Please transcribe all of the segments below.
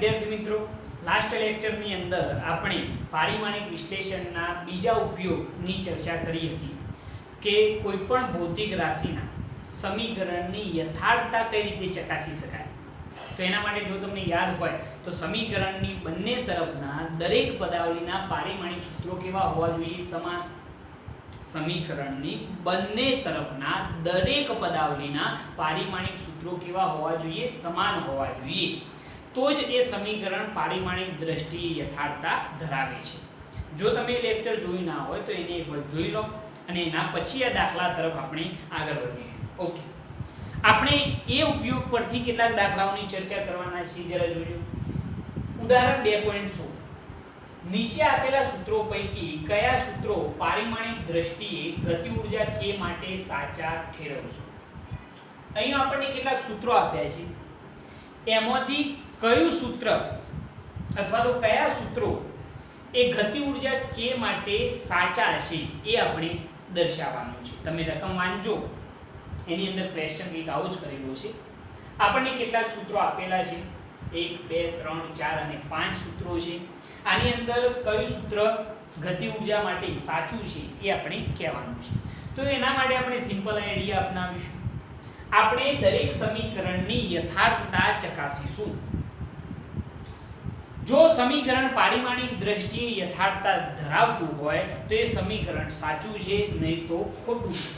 વિદ્યાર્થી મિત્રો, લાસ્ટ લેક્ચરની અંદર આપણે પારિમાણિક વિશ્લેષણના બીજા ઉપયોગની ચર્ચા કરી હતી કે કોઈપણ ભૌતિક રાશિના સમીકરણની યથાર્થતા કઈ રીતે ચકાસી શકાય. તો એના માટે જો તમને યાદ હોય તો સમીકરણની બંને તરફના દરેક પદાવલીના પારિમાણિક સૂત્રો કેવા હોવા જોઈએ? સમાન. સમીકરણની બંને તરફના દરેક પદાવલીના પારિમાણિક સૂત્રો કેવા હોવા જોઈએ? સમાન હોવા જોઈએ. તો જ એ સમીકરણ પારિમાણિક દ્રષ્ટિએ યથાર્થતા ધરાવે છે. જો તમે લેક્ચર જોયું ના હોય તો એને એક વખત જોઈ લો અને એના પછી આ દાખલા તરફ આપણે આગળ વધીશું. ઓકે, આપણે એ ઉપયોગ પરથી કેટલાક દાખલાઓની ચર્ચા કરવાના છીએ. જરા જોજો. ઉદાહરણ 2.16. નીચે આપેલા સૂત્રો પૈકી કયા સૂત્રો પારિમાણિક દ્રષ્ટિએ ગતિ ઊર્જા k માટે સાચા ઠેરવશો? અહીં આપણને કેટલાક સૂત્રો આપ્યા છે. એમાંથી કયું સૂત્ર અથવા તો કયા સૂત્રો એ ગતિ ઊર્જા k માટે સાચા હશે એ આપણે દર્શાવવાનું છે. તમે રકમ વાંચો, એની અંદર ક્વેશ્ચન કંઈક આવું જ કરેલું છે. આપણને કેટલાક સૂત્રો આપેલા છે. 1 2 3 4 અને 5 સૂત્રો છે. આની અંદર કયું સૂત્ર ગતિ ઊર્જા માટે સાચું છે એ આપણે કહેવાનું છે. તો એના માટે આપણે સિમ્પલ આઈડિયા અપનાવીશું. આપણે દરેક સમીકરણની યથાર્થતા ચકાસીશું. જો સમીકરણ પારિમાણિક દ્રષ્ટિએ યથાર્થતા ધરાવતું હોય તો એ સમીકરણ સાચું છે, નહીં તો ખોટું છે.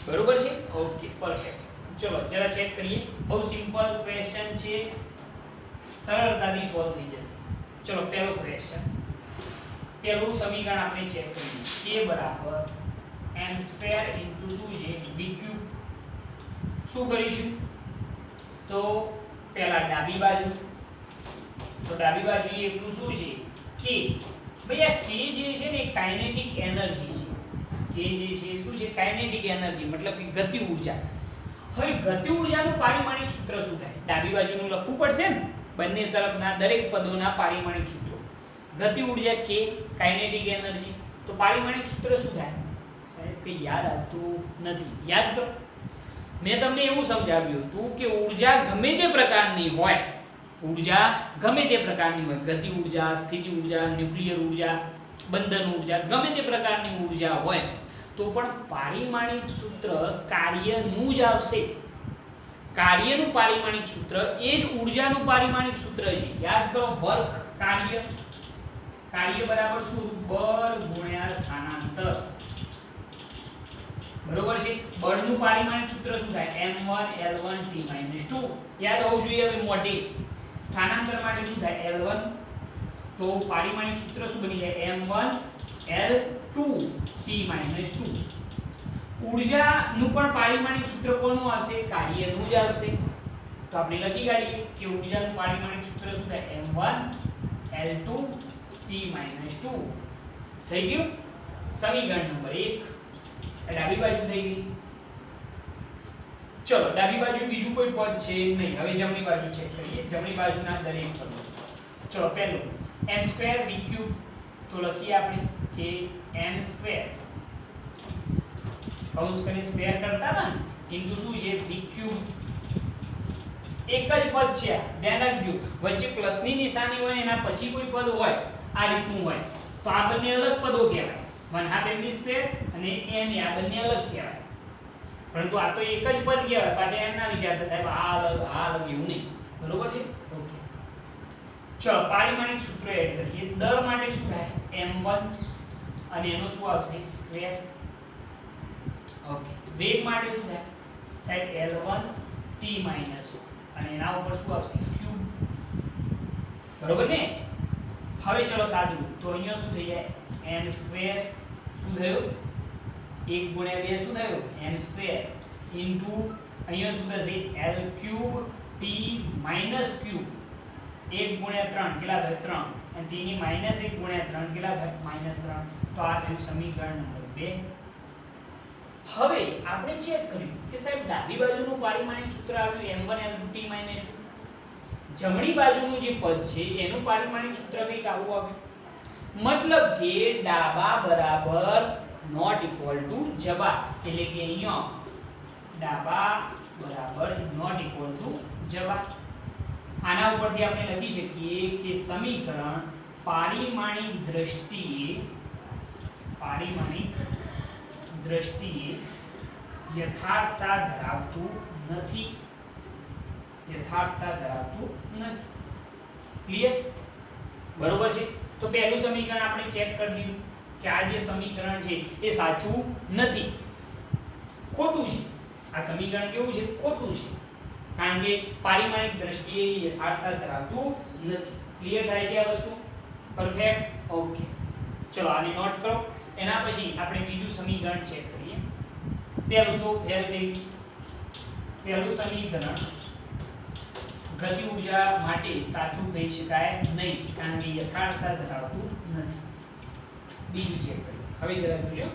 બરોબર છે? Okay, perfect. ચલો જરા ચેક કરીએ. બહુ સિમ્પલ ક્વેશ્ચન છે, સરળતાથી સોલ્વ થઈ જશે. ચલો પહેલો ક્વેશ્ચન, પહેલું સમીકરણ આપણે ચેક કરીએ. k m² * શું છે? bq. શું કરીશું? તો પહેલા ડાબી બાજુ, તો ડાબી બાજુ એટલું શું છે? k. ભાઈ આ k જે છે ને કાઇનેટિક એનર્જી છે. k જે છે શું છે? કાઇનેટિક એનર્જી, મતલબ કે ગતિ ઊર્જા. હવે ગતિ ઊર્જાનું પારિમાણિક સૂત્ર શું થાય? ડાબી બાજુનું લખવું પડશે ને, બંને તરફના દરેક પદોના પારિમાણિક સૂત્રો. ગતિ ઊર્જા k, કાઇનેટિક એનર્જી, તો પારિમાણિક સૂત્ર શું થાય? સાહેબ કે યાદ આવતું નથી. યાદ કરો, મેં તમને એવું સમજાવ્યું હતું કે ઊર્જા ગમે તે પ્રકારની હોય, ઊર્જા ગમે તે પ્રકારની હોય, ગતિ ઊર્જા, સ્થિતિ ઊર્જા, ન્યુક્લિયર ઊર્જા, બંધન ઊર્જા, ગમે તે પ્રકારની ઊર્જા હોય તો પણ પારિમાણિક સૂત્ર કાર્યનું જ આવશે. કાર્યનું પારિમાણિક સૂત્ર એ જ ઊર્જાનું પારિમાણિક સૂત્ર છે. યાદ કરો, વર્ક કાર્ય, કાર્ય બરાબર શું? બળ ગુણ્યા સ્થાનાંતર. બરોબર છે? બળનું પારિમાણિક સૂત્ર શું થાય? m1 l1 t - 2. યાદ હોવું જોઈએ. હવે મોઢે સ્થાનાંતર માટે શું થાય? l1. તો પારિમાણિક સૂત્ર શું બની જાય? m1 l2 t - 2. ઊર્જાનું પણ પારિમાણિક સૂત્ર કોનું આવશે? કાર્યનું જ આવશે. તો આપણે લખી કાઢીએ કે ઊર્જાનું પારિમાણિક સૂત્ર શું થાય? m1 l2 t - 2. થઈ ગયું સમીકરણ નંબર 1. ડાબી બાજુ થઈ ગઈ. ચલો ડાબી બાજુ બીજું કોઈ પદ છે નહીં. હવે જમણી બાજુ ચેક કરીએ. જમણી બાજુના દરેક પદો. ચલો પહેલું m² bq. તો લખીએ આપણે કે m² કૌંસ કરીને સ્ક્વેર કરતા હતા ને, ઇન્ટુ શું છે? bq. એક જ પદ છે, ધ્યાન રાખજો. વચ્ચે પ્લસની નિશાની હોય એના પછી કોઈ પદ હોય, આ રીતનું હોય તો આ બંને અલગ પદો કહેવાય. 1/2 mv² અને m આ બંને અલગ કહેવાય. પરંતુ આ તો એક જ પદ કહેવાય. પાછા એમ ના વિચારતા સાહેબ આ અલગ એવું નહીં. બરોબર છે? ઓકે, ચલો પારિમાણિક સૂત્ર એડ કરીએ. દર માટે શું થાય? m1 અને એનો શું આવશે? સ્ક્વેર. ઓકે, વેગ માટે શું થાય? સાહેબ l1 t - 1 અને એના ઉપર શું આવશે? ક્યુબ. બરોબર ને? હવે ચલો સાદું. તો અહીંયા શું થઈ જાય? m² શું થયું? 1 ગુણ્યા 2 શું થયું? m² ઇન્ટુ અહીંયા શું થશે? l³ t - cube. 1 ગુણ્યા 3 કેટલા થાય? 3. અને t ની -1 ગુણ્યા 3 કેટલા થાય? -3. તો આ થયું સમીકરણ નંબર 2. હવે આપણે ચેક કર્યું કે સાહેબ ડાબી બાજુનું પારિમાણિક સૂત્ર આવ્યું m1 l2 t - 2. જમણી બાજુનું જે પદ છે એનું પારિમાણિક સૂત્ર કંઈક આવું આવ્યું. મતલબ કે ડાબા બરાબર નોટ ઇક્વલ ટુ જબા, એટલે કે અહીંયા ડાબા બરાબર ઇઝ નોટ ઇક્વલ ટુ જબા. આના ઉપરથી આપણે લખી શકીએ કે સમીકરણ પારિમાણિક દ્રષ્ટિએ યથાર્થતા ધરાવતું નથી. ક્લિયર? બરોબર છે. તો પહેલું સમીકરણ આપણે ચેક કરી દીધું કે આ જે સમીકરણ છે એ સાચું નથી, ખોટું છે. આ સમીકરણ કેવું છે? ખોટું છે, કારણ કે પારિમાણિક દ્રષ્ટિએ યથાર્થતા ધરાવતું નથી. ક્લિયર થાય છે આ વસ્તુ? પરફેક્ટ. ઓકે, ચલો આને નોટ કરો. એના પછી આપણે બીજું સમીકરણ ચેક કરીએ. પહેલું તો ફેલ થઈ ગયું. પહેલું સમીકરણ ગતિ ઊર્જા માટે સાચું કહી શકાય નહીં, કારણ કે યથાર્થતા ધરાવતું નથી. બીજું ચેક કરીએ. હવે જરા જોજો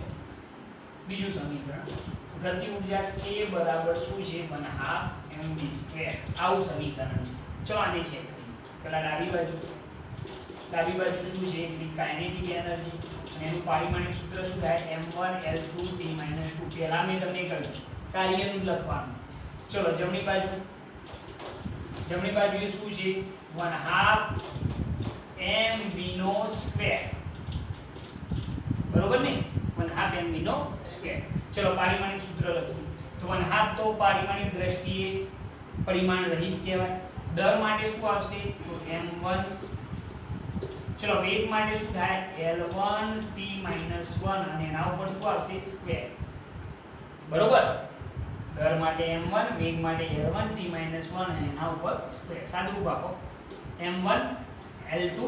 બીજું સમીકરણ ગતિ ઊર્જા k બરાબર શું છે? 1/2 mv². આવું સમીકરણ છે. ચલો આને ચેક કરીએ. પહેલા ડાબી બાજુ શું છે? કાઇનેટિક એનર્જી, અને એનું પારિમાણિક સૂત્ર શું થાય? m1L2T - 2. પહેલા મેં તમને કહ્યું કાર્યનું જ લખવાનું. ચલો જમણી બાજુએ શું છે? 1/2 mv². બરોબર ને? 1/2 mv². ચલો પારિમાણિક સૂત્ર લખીએ. તો 1/2 તો પારિમાણિક દ્રષ્ટિએ પરિમાણ રહિત કહેવાય. દર માટે શું આવશે? તો m1. ચલો વેગ માટે શું થાય? L1T - 1, અને એના ઉપર શું આવશે? સ્ક્વેર. બરોબર? દર માટે m1, વેગ માટે L1T - 1, અને એના ઉપર સ્ક્વેર. સાદુરૂપ આપો m1 L2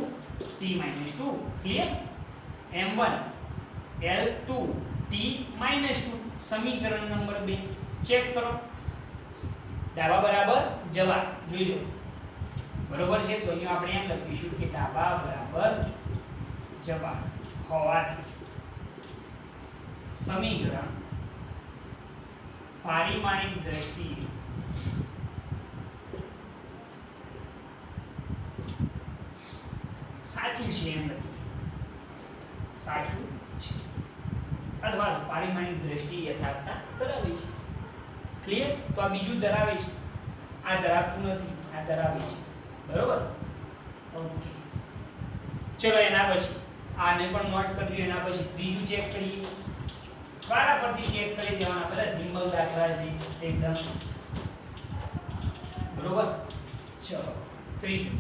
T - 2. Clear? m1 L2 T - 2. સમીકરણ નંબર 2 ચેક કરો. ડાબા બરાબર જવાબ જોઈ લો. બરોબર છે? તો અહીંયા આપણે એમ લખીશું કે ડાબા બરાબર જવાબ હોવાથી સમીકરણ પારિમાણિક દ્રષ્ટિએ સાચું છે એમ લખીએ. સાચું છે, અથવા તો પારિમાણિક દ્રષ્ટિએ યથાર્થતા ધરાવે છે. ક્લિયર? તો આ બીજું ધરાવે છે, આ ધરાવતું નથી, આ ધરાવે છે. બરોબર? ઓકે, ચલો એના પછી આને પણ નોટ કરજો. એના પછી ત્રીજું ચેક કરીએ. વારા પરથી ચેક કરી દેવાના. બધા સિમ્બલ દાખલા છે એકદમ. બરોબર? ચલો ત્રીજું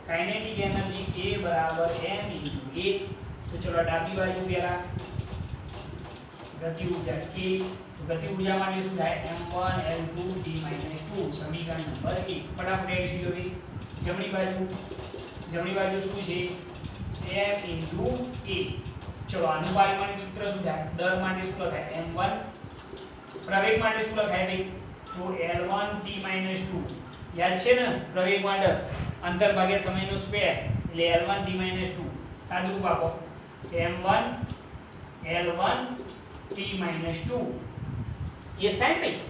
કાઇનેટિક એનર્જી k બરાબર m * a. તો ચલો ડાબી બાજુ પહેલા ગતિ ઊર્જા k. તો ગતિ ઊર્જા માટે શું થાય? m1L2T - 2. સમીકરણ નંબર 1. ફટાફટ એડિશન હવે જમણી બાજુ શું છે? m * a. ચલો આનું પારિમાણિક સૂત્ર શું થાય? દર માટે શું લખાય? m1. પ્રવેગ માટે શું લખાય ભાઈ? તો L1T - 2. યાદ છે ને? પ્રવેગ માટે અંતર ભાગ્યા સમયનો સ્ક્વેર, એટલે L1T - 2. સાદુરૂપ આપો m1 L1T - 2. યસ થાય ને ભાઈ?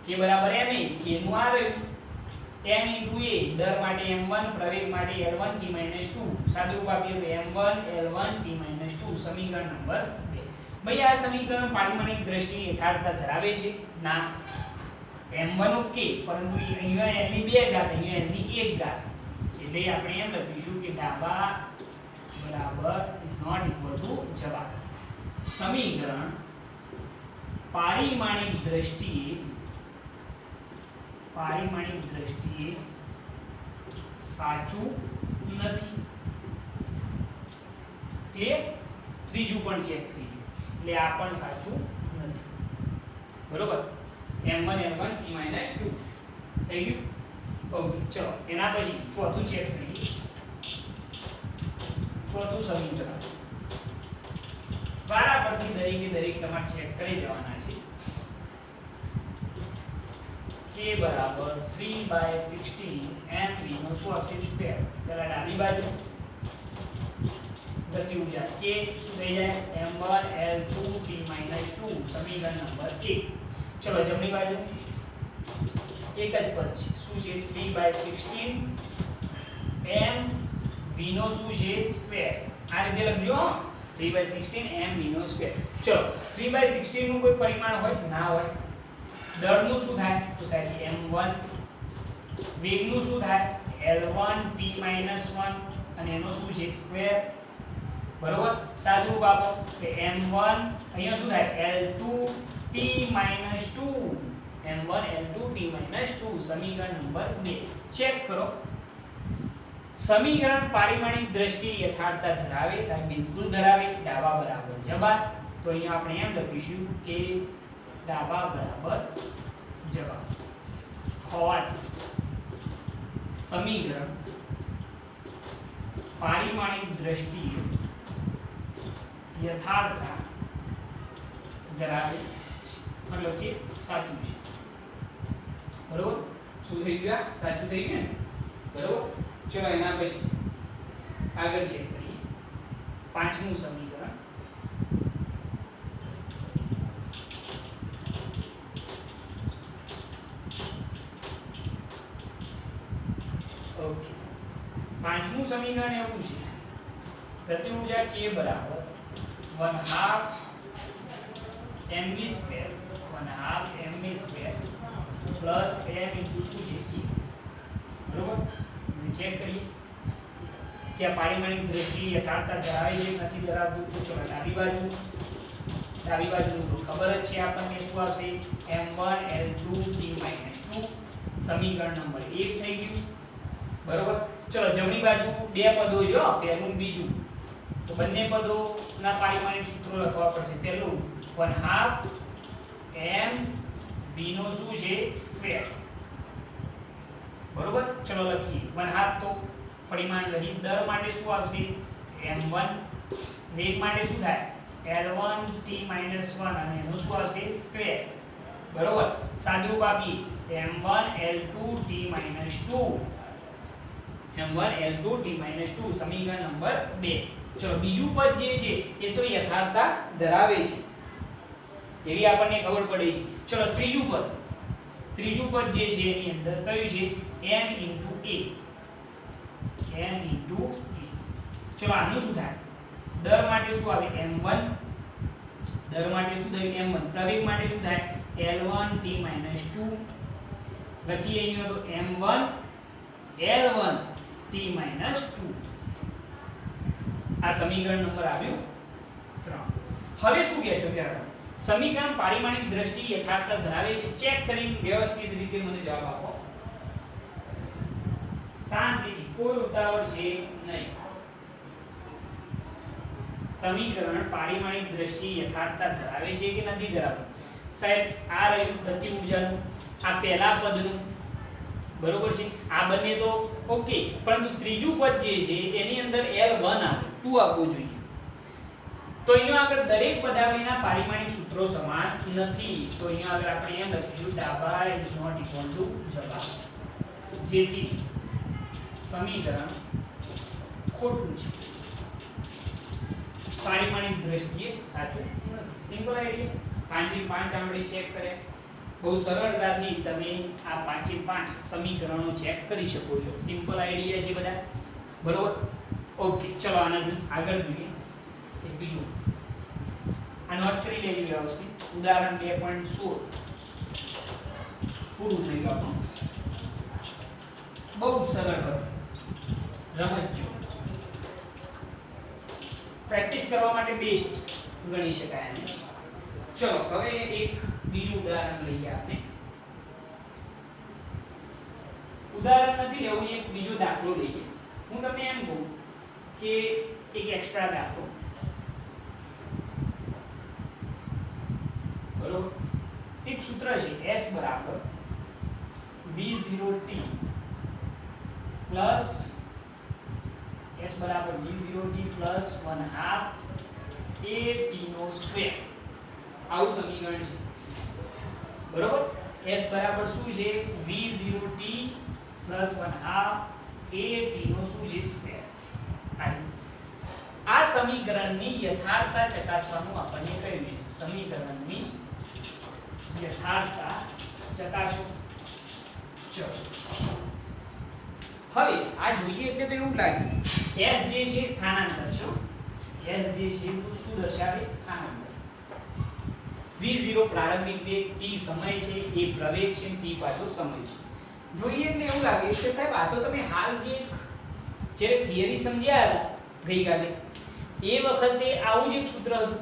k બરાબર m a. k નું આ રહ્યું m * a. દર માટે m1, પ્રવેગ માટે L1T - 2. સાદુરૂપ આપીએ તો m1 L1T - 2. સમીકરણ નંબર 2. ભાઈ આ સમીકરણ પારિમાણિક દ્રષ્ટિએ યથાર્થતા ધરાવે છે? ના. m1 ઓકે, પરંતુ અહીંયા n ની 2 ઘાત, અહીંયા n ની 1 ઘાત. એટલે આપણે એમ લખીશું કે ડાબા બરાબર ઇઝ નોટ ઇક્વલ ટુ જવાબ. સમીકરણ પારિમાણિક દ્રષ્ટિએ સાચું નથી. ક્લિયર? ત્રીજું પણ ચેક થઈ ગયું, એટલે આ પણ સાચું નથી. બરોબર? m1 L1 T - 2 થઈ ગયું. ઓકે, ચલો એના પછી ચોથું ચેક કરીએ. ચોથું સમીકરણ વારા પરથી દરેક તમારે ચેક કરી જવાના છે. k બરાબર 3/16 mv નો શું આવશે? સ્ક્વેર. પહેલા ડાબી બાજુ ગતિ ઊર્જા k શું થઈ જાય? m1 L2T - 2. સમીકરણ નંબર 1. ચલો જમણી બાજુ એક જ પદ છે. શું છે? 3/16 mv નો શું છે? સ્ક્વેર. આ રીતે લખજો. 3/16 mv નો સ્ક્વેર. ચલો 3/16 નું કોઈ પરિમાણ હોય? ના હોય. દળનું શું થાય? તો સાહેબ m1 વેગનું શું થાય L1 t - 1 અને એનો શું છે સ્ક્વેર બરોબર સાચું બાપો કે m1 અહીંયા શું થાય L2 t - 2 m1 L2 t - 2 સમીકરણ નંબર 2 ચેક કરો સમીકરણ પારિમાણિક દ્રષ્ટિએ યથાર્થતા ધરાવે સાહેબ બિલકુલ ધરાવે ડાબા બરાબર જવાબ તો અહીંયા આપણે એમ લખીશું કે ડાબા બરાબર જવાબ હોવાથી સમીકરણ પારિમાણિક દ્રષ્ટિએ યથાર્થતા ધરાવે મતલબ કે સાચું છે બરોબર શું થઈ ગયું સાચું થઈ ગયું ને બરોબર ચલો એના પછી આગળ ચેક કરીએ પાંચમું સમીકરણ ઓકે પાંચમું સમીકરણ એવું છે ગતિ ઊર્જા k બરાબર 1/2 mv² 1/2 mv² plus m into શું છે e બરોબર ચેક કરીએ કે આ પારિમાણિક દ્રષ્ટિએ યથાર્થતા ધરાવે છે નથી ધરાવતું તો ચલો ડાબી બાજુનું તો ખબર જ છે આપણને શું આવશે m1 L2 t - 2 સમીકરણ નંબર 1 થઈ ગયું બરોબર ચલો જમણી બાજુ બે પદો જો પહેલું બીજું તો બંને પદોના પારિમાણિક સૂત્રો લખવા પડશે પહેલું 1/2 m v નો શું છે સ્ક્વેર બરોબર ચલો લખીએ 1/2 તો પરિમાણ લઈ દર માટે શું આવશે m1 વેગ માટે શું થાય L1 t - 1 અને એનું શું આવશે સ્ક્વેર બરોબર સાદુરૂપ આપીએ m1 L2 t - 2 m1 L2 t - 2 સમીકરણ નંબર 2 ચલો બીજું પદ જે છે એ તો યથાર્થતા ધરાવે છે એવી આપણને ખબર પડે છે ચલો ત્રીજું પદ જે છે એની અંદર કયું છે m * a ચલો આનું શું થાય દર માટે શું આવે m1 દર માટે શું થયું m1 પ્રવેગ માટે શું થાય L1 t - 2 લખીએ અહીંયા તો m1 L1 t - 2 આ સમીકરણ નંબર આવ્યું 3 હવે શું કહેશો ત્યારે સમીકરણ પારિમાણિક દ્રષ્ટિએ યથાર્થતા ધરાવે છે ચેક કરીને વ્યવસ્થિત રીતે મને જવાબ આપો શાંતિથી કોઈ ઉતાવળ છે નહીં સમીકરણ પારિમાણિક દ્રષ્ટિએ યથાર્થતા ધરાવે છે કે નથી ધરાવતું સાહેબ આ રહ્યું ગતિ ઊર્જાનું આ પહેલા પદનું બરોબર છે આ બંને તો ઓકે પરંતુ ત્રીજું પદ જે છે એની અંદર L1 આવે 2 આપવું જોઈએ તો અહીંયા આગળ દરેક પદાવલીના પારિમાણિક સૂત્રો સમાન નથી તો અહીંયા આગળ આપણે એમ લખીશું ડાબા ઇઝ નોટ ઇક્વલ ટુ જવાબ જેથી સમીકરણ ખોટું છે પારિમાણિક દ્રષ્ટિએ સાચું નથી સિમ્પલ આઈડિયા 5 આંગળી ચેક કરે બહુ સરળતાથી તમે આ 5 સમીકરણો ચેક કરી શકો છો સિમ્પલ આઈડિયા છે બધા બરોબર ઓકે ચલો આનાથી આગળ જોઈએ એક બીજું આ નોટ કરી લેજો વ્યવસ્થિત ઉદાહરણ 2.16 પૂરું થઈ ગયું આપણું બહુ સરળ હતું રમજો પ્રેક્ટિસ કરવા માટે બેસ્ટ ગણી શકાય આને ચલો હવે એક બીજું ઉદાહરણ લઈએ આપણે ઉદાહરણ નથી લેવું એક બીજો દાખલો લઈએ હું તમને એમ કહું કે એક એક્સ્ટ્રા દાખલો બરોબર એક સૂત્ર છે S બરાબર v0t પ્લસ S બરાબર v0t plus 1/2 at no square આવું સમીકરણ છે બરોબર S બરાબર શું છે v0t પ્લસ 1/2 at નો શું છે સ્ક્વેર આ સમીકરણની યથાર્થતા ચકાસવાનું આપણને કહ્યું છે સમીકરણની યથાર્થતા ચકાસો ચલો હવે આ જોઈએ એટલે તો એવું લાગે S જે છે સ્થાનાંતર છે S જે છે એ શું દર્શાવે સ્થાનાંતર v0 પ્રારંભિક વેગ t સમય છે એ પ્રવેગ છે t પાછો સમય છે જોઈએ એટલે એવું લાગે કે સાહેબ આ તો તમે હાલ જે જ્યારે થિયરી સમજ્યા હતા ગઈકાલે એ વખતે આવું જ એક સૂત્ર હતું,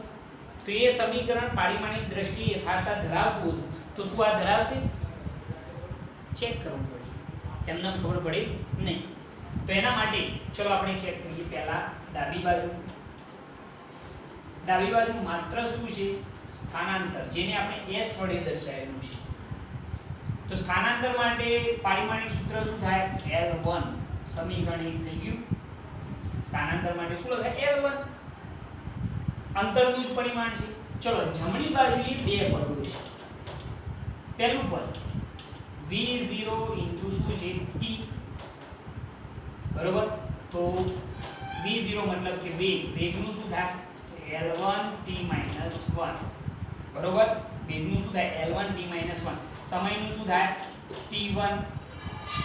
તો એ સમીકરણ પારિમાણિક દ્રષ્ટિએ યથાર્થતા ધરાવતું હતું, તો શું આ ધરાવશે? ચેક કરવું પડે, એમને ખબર પડે નહીં. તો એના માટે ચલો આપણે ચેક કરીએ. પહેલા ડાબી બાજુ માત્ર શું છે? સ્થાનાંતર, જેને આપણે s વડે દર્શાવેલું છે. તો સ્થાનાંતર માટે પારિમાણિક સૂત્ર શું થાય? L1. સમીકરણ 1 થઈ ગયું. સ્થાનાંતર માટે શું લખાય? L1. અંતરનું જ પરિમાણ છે. ચલો જમણી બાજુએ બે પદો છે. પહેલું પદ v0 શું છે? t. બરોબર? તો v0 મતલબ કે વેગનું શું થાય? L1 t - 1. બરોબર? વેગનું શું થાય? L1 t - 1. સમયનું શું થાય? t1.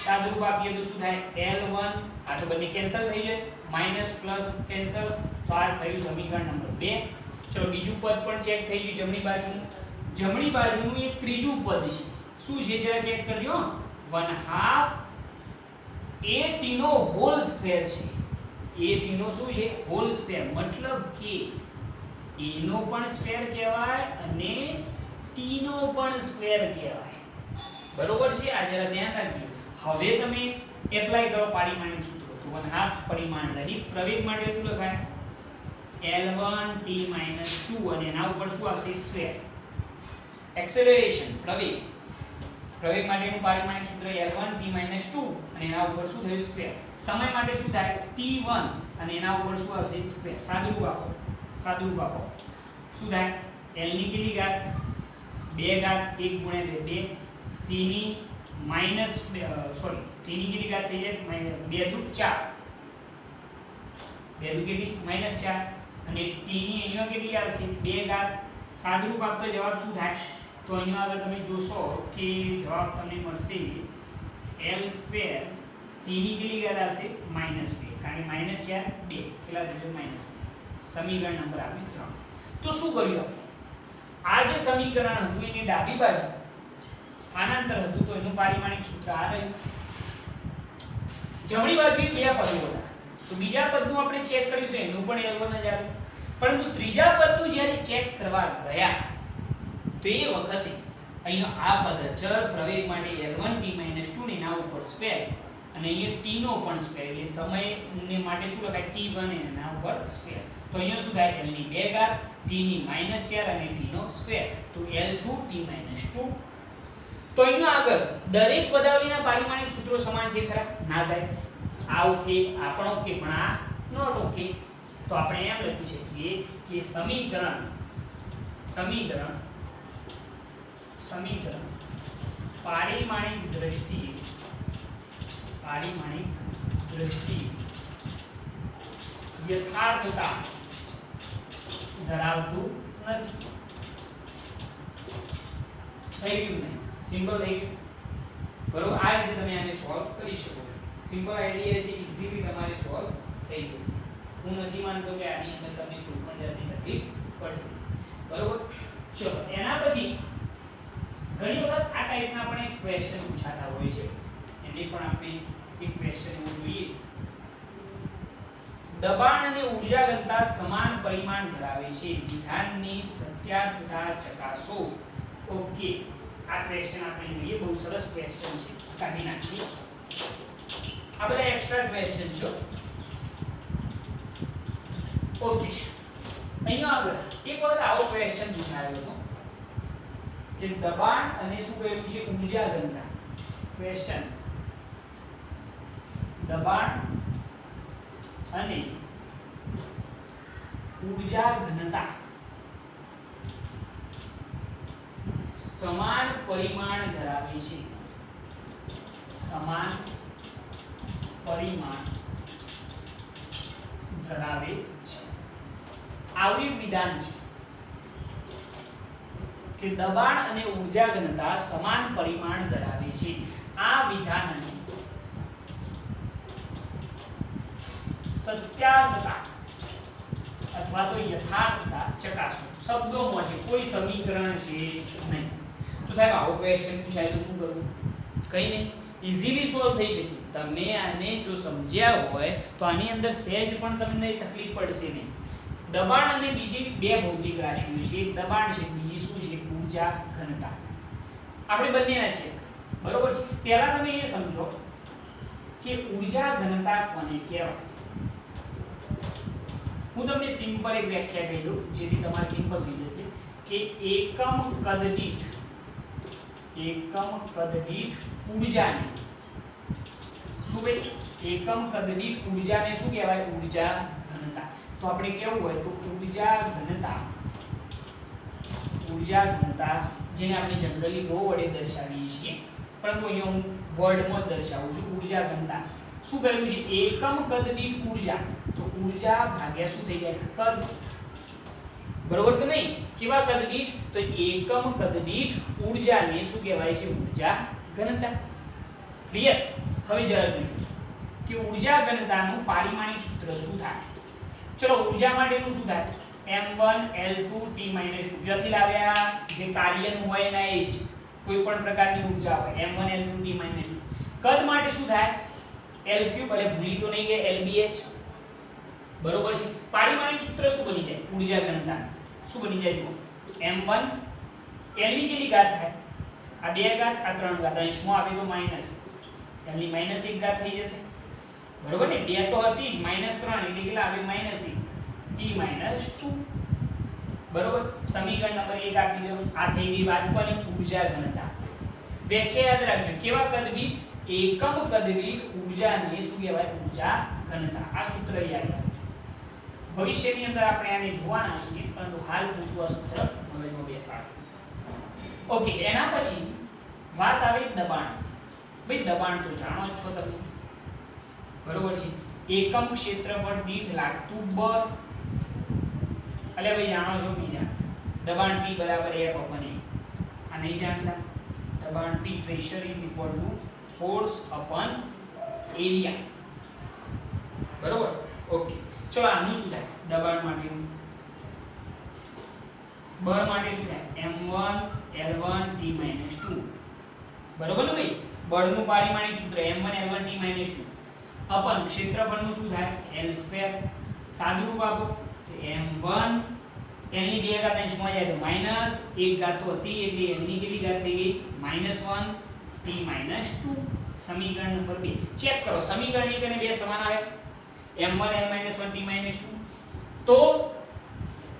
સાદુરૂપ આપીએ તો શું થાય? L1. આ તો બંને કેન્સલ થઈ જાય, માઈનસ પ્લસ કેન્સલ, તો આ થયું સમીકરણ નંબર 2. ચલો બીજું પદ પણ ચેક થઈ ગયું. જમણી બાજુનું એક ત્રીજું પદ છે. શું છે જરા ચેક કરજો. 1/2 at નો હોલ સ્ક્વેર છે. at નો શું છે? હોલ સ્ક્વેર, મતલબ કે a નો પણ સ્ક્વેર કહેવાય અને t નો પણ સ્ક્વેર કહેવાય. બરોબર છે? આ જરા ધ્યાન રાખજો. હવે તમે એપ્લાય કરો પારિમાણિક સૂત્ર. તો 1/2 પરિમાણ રહિત પ્રવેગ માટે શું લખાય? L1 t - 2 અને એના ઉપર શું આવશે? સ્ક્વેર. એક્સેલરેશન પ્રવેગ માટેનું પારિમાણિક સૂત્ર L1 t - 2 અને એના ઉપર શું થયું? સ્ક્વેર. સમય માટે શું થાય? t1 અને એના ઉપર શું આવશે? સ્ક્વેર. સાદુરૂપ આપો. શું થાય? L ની કેટલી ઘાત? 2 ઘાત 1 * 2 t ની t ની કેટલી ઘાત થઈ જાય? 2 દુ 4. 2 દુ કેટલી? -4. અને t ની અહીંયા કેટલી આવશે? 2 ઘાત. સાદુરૂપ આપતો જવાબ શું થાય? તો અહીંયા આગળ તમે જોશો કે જવાબ તમને મળશે L2 t ની કેટલી ઘાત આવશે? -2. કારણ કે -4 2 કેટલા થશે? -2. સમીકરણ નંબર આવ્યું 3. તો શું કર્યું આપણે? આ જે સમીકરણ હતું એની ડાબી બાજુ સ્થાનાંતર હતું, તો એનું પારિમાણિક સૂત્ર આ રહ્યું. જમણી બાજુએ બે પદો હતા, તો બીજા પદનું આપણે ચેક કર્યું તો એનું પણ L1 જ આવ્યું. પરંતુ ત્રીજા પદનું જ્યારે ચેક કરવા ગયા તો એ વખતે અહીંયા આ પદ અચળ પ્રવેગ માટે L1 t - 2 ને એના ઉપર સ્ક્વેર અને અહીંયા t નો પણ સ્ક્વેર, એટલે સમયને માટે શું લખાય? t1 અને એના ઉપર સ્ક્વેર. તો અહીંયા શું થાય? L ની 2 ઘાત, t ની -4 અને t નો સ્ક્વેર, તો L2 t - 2. તો અહીંયા આગળ દરેક પદાવલીના પારિમાણિક સૂત્રો સમાન છે ખરા? ના સાહેબ. આ ઓકે, આ પણ ઓકે, પણ આ નોટ ઓકે. તો આપણે એમ લખી શકીએ કે સમીકરણ પારિમાણિક દ્રષ્ટિએ યથાર્થતા ધરાવતું નથી. થઈ ગયું ને? સિમ્પલ થઈ ગયું. બરોબર? આ રીતે તમે આને સોલ્વ કરી શકો છો. સિમ્પલ આઈડિયા છે, ઈઝીલી તમારે સોલ્વ થઈ જશે. હું નથી માનતો કે આની અંદર તમને કોઈ પણ જાતની તકલીફ પડશે. બરોબર? ચલો એના પછી ઘણી વખત આ ટાઈપના પણ એક ક્વેશ્ચન પૂછાતા હોય છે. એને પણ આપણે એક ક્વેશ્ચન એવું જોઈએ. દબાણ અને ઊર્જા ઘનતા સમાન પરિમાણ ધરાવે છે, વિધાનની સત્યાર્થતા ચકાસો. ઓકે, આ ક્વેશ્ચન આપણે જોઈએ. બહુ સરસ ક્વેશ્ચન છે, કાઢી નાખીએ. આ બધા એક્સ્ટ્રા ક્વેશ્ચન છે. ઓકે, અહીંયા આગળ એક વખત આવો ક્વેશ્ચન પૂછાયો હતો કે દબાણ અને શું કહેલું છે? ઊર્જા ઘનતા. ક્વેશ્ચન દબાણ અને ઊર્જા ઘનતા સમાન પરિમાણ ધરાવે છે. સમાન પરિમાણ ધરાવે છે. આવું એક વિધાન છે કે દબાણ અને ઊર્જા ઘનતા સમાન પરિમાણ ધરાવે છે. આ વિધાનને સત્યાર્થતા અથવા તો યથાર્થતા ચકાસો. શબ્દોમાં છે, કોઈ સમીકરણ છે નહીં. તો સાહેબ આવો ક્વેશ્ચન પૂછાય તો શું કરવું? કઈ નહીં, ઇઝીલી સોલ્વ થઈ શકે. તમે આને જો સમજ્યા હોય તો આની અંદર સહેજ પણ તમને તકલીફ પડશે નહીં. દબાણ અને બીજી બે ભૌતિક રાશિઓ છે. એક દબાણ છે, બીજી શું છે? ઊર્જા ઘનતા. આપણે બંનેના છે, બરોબર છે. પહેલા તમે એ સમજો કે ઊર્જા ઘનતા કોને કહેવાય. હું તમને સિમ્પલ એક વ્યાખ્યા કહી દઉં જેથી તમારે સિમ્પલ થઈ જશે કે એકમ કદ દીઠ ઊર્જાને શું ભાઈ? એકમ કદ દીઠ ઊર્જાને શું કહેવાય? ઊર્જા ઘનતા. તો આપણે કેવું હોય તો ઊર્જા ઘનતા જેને આપણે જનરલી રો વડે દર્શાવીએ છીએ, પરંતુ અહીંયા હું વર્ડમાં દર્શાવું છું. ઊર્જા ઘનતા શું કહેલું છે? એકમ કદ દીઠ ઊર્જા. તો ઊર્જા ભાગ્યા શું થઈ જાય? કદ. બરોબર કે નહીં? કેવા કદ દીઠ? તો એકમ કદ દીઠ ઊર્જાને શું કહેવાય છે? ઊર્જા ઘનતા. ક્લિયર? હવે જરા જોઈએ કે ઊર્જા ઘનતાનું પારિમાણિક સૂત્ર શું થાય. ચલો ઊર્જા માટેનું શું થાય? m1 l2 t - 2 ક્યાંથી લાવ્યા? જે કાર્યનું હોય એના એ જ કોઈ પણ પ્રકારની ઊર્જા હોય m1 l2 t - 2. કદ માટે શું થાય? l3 એટલે ભૂલી તો નહીં ગયા lbh. બરોબર છે. પારિમાણિક સૂત્ર શું બની જાય? ઊર્જા ઘનતા શું બની જાય? જુઓ m1 l ની કેટલી ઘાત થાય? આ 2 ઘાત, આ 3 ઘાત. અંશમાં આવે તો માઈનસ l ની -1 ઘાત થઈ જશે. બરોબર ને? 2 તો હતી જ, -3 એટલે કેટલા આવે? -1 t - 2. બરોબર. સમીકરણ નંબર 1 આપી દો. આ થઈ ગઈ વાત કોની? ઊર્જા ઘનતા. વ્યાખ્યા યાદ રાખજો. કેવા કદ દીઠ? એકમ કદ દીઠ ઊર્જાને શું કહેવાય? ઊર્જા ઘનતા. આ સૂત્ર યાદ રાખજો. ભવિષ્યની અંદર આપણે આને જોવાના છીએ, પરંતુ હાલ પૂરતું આ સૂત્ર મગજમાં બેસાડો. ઓકે. એના પછી વાત આવે દબાણ. ભાઈ દબાણ તો જાણો જ છો તમે, બરોબર છે. એકમ ક્ષેત્રફળ દીઠ લાગતું બળ. એટલે ભાઈ જાણો છો બીજા દબાણ P બરાબર F upon A. આ નહીં જાણતા? દબાણ P pressure is equal to force upon area. બરોબર? ઓકે. ચલો આનું શું થાય? દબાણ માટેનું. બળ માટે શું થાય? m1 l1 t - 2. બરોબર ને ભાઈ? બળનું પારિમાણિક સૂત્ર m1 l1 t - 2 અપન ક્ષેત્રફળનું શું થાય? l2. સાદુરૂપ આપો m1 l ની 2 ઘાત અંશમાં જાય તો -1 ઘાત તો હતી એટલે l ની કેટલી ઘાત થઈ ગઈ? -1 t - 2. સમીકરણ નંબર 2 ચેક કરો. સમીકરણ 1 અને 2 સમાન આવે. m1 l - 1 t - 2. તો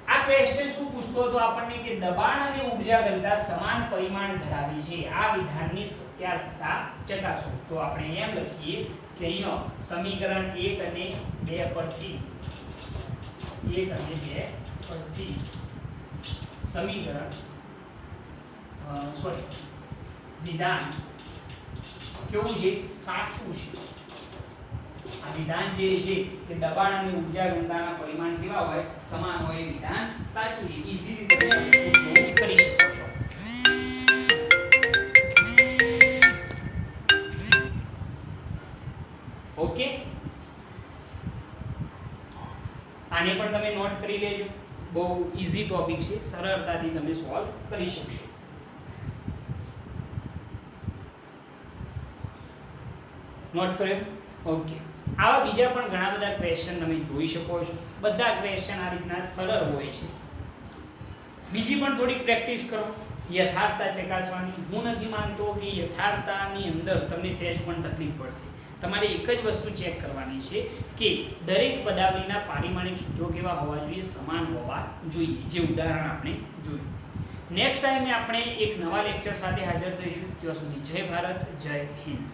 આ ક્વેશ્ચન શું પૂછતો હતો આપણને કે દબાણ અને ઊર્જા ઘનતા સમાન પરિમાણ ધરાવે છે. આ વિધાનની સત્યાર્થતા ચકાસો. તો આપણે એમ લખીએ કે અહીંયા સમીકરણ 1 અને 2 પરથી સમીકરણ વિધાન કેવું છે? સાચું છે. આ વિધાન જે છે કે દબાણ અને ઊર્જા ઘનતાના પરિમાણ કેવા હોય? સમાન હોય. એ વિધાન સાચું છે. ઈઝીલી તમે પ્રૂવ કરી શકો છો. ઓકે. આને પણ તમે નોટ કરી લેજો. બહુ ઈઝી ટોપિક છે. સરળતાથી તમે સોલ્વ કરી શકશો. નોટ કર્યો? ઓકે. આવા બીજા પણ ઘણા બધા ક્વેશ્ચન તમે જોઈ શકો છો. બધા ક્વેશ્ચન આ રીતના સરળ હોય છે. બીજી પણ થોડીક પ્રેક્ટિસ કરો યથાર્થતા ચકાસવાની. હું નથી માનતો કે યથાર્થતાની અંદર તમને સહેજ પણ તકલીફ પડશે. તમારે એક જ વસ્તુ ચેક કરવાની છે કે દરેક પદાવલીના પારિમાણિક સૂત્રો કેવા હોવા જોઈએ? સમાન હોવા જોઈએ. જે ઉદાહરણ આપણે જોયું. નેક્સ્ટ ટાઈમે આપણે એક નવા લેક્ચર સાથે હાજર થઈશું. ત્યાં સુધી જય ભારત, જય હિન્દ.